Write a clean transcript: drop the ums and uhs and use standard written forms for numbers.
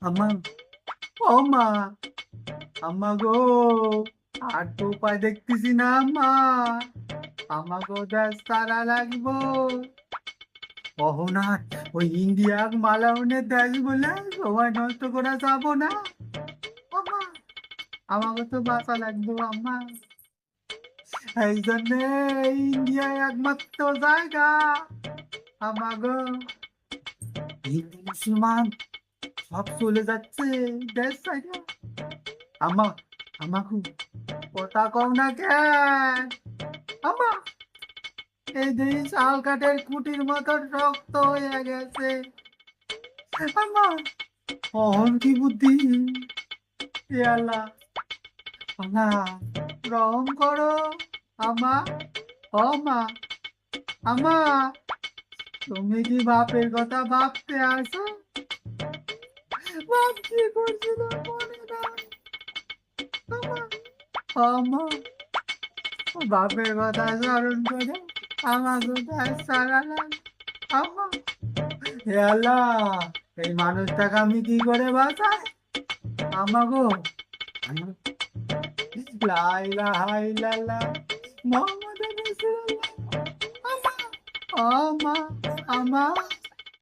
আমা, ও মা, আমা গো, আর তো উপায় দেখতেছি না মা, আমাগো দেশ তারা লাগবো। অহনাথ, ওই ইন্ডিয়া মালাউনের দেশ বলে সময় নষ্ট করা যাবো না। আমা, আমাকে তো বাঁচা লাগবে আম্মা। এই জন্যে ইন্ডিয়ায় একমাত্র জায়গা আমাগো। হিন্দু মুসলমান সব চলে যাচ্ছে দেশ সাইডে। আমা, আমাকে কথা কও না কেন? আমা, এই যে শাল কাঠের কুটির মতন শক্ত হয়ে গেছে। আমা, অহন কি বুদ্ধি, এ আল্লাহ, আমা রহম করো। আমা, ও মা, আমা, তুমি কি বাপের কথা ভাবতে আসো? বাপ কি করছিল মনে নাই? আমা, আমা, বাপের কথা স্মরণ করে আমার কোথায় সারালাম। আমা, হে আল্লাহ, এই মানুষটাকে আমি কি করে বাঁচাই? আমা গো, লা ইলাহা ইল্লাল্লাহ মুহাম্মাদুর রাসূলুল্লাহ। আমা, আমা, আমা।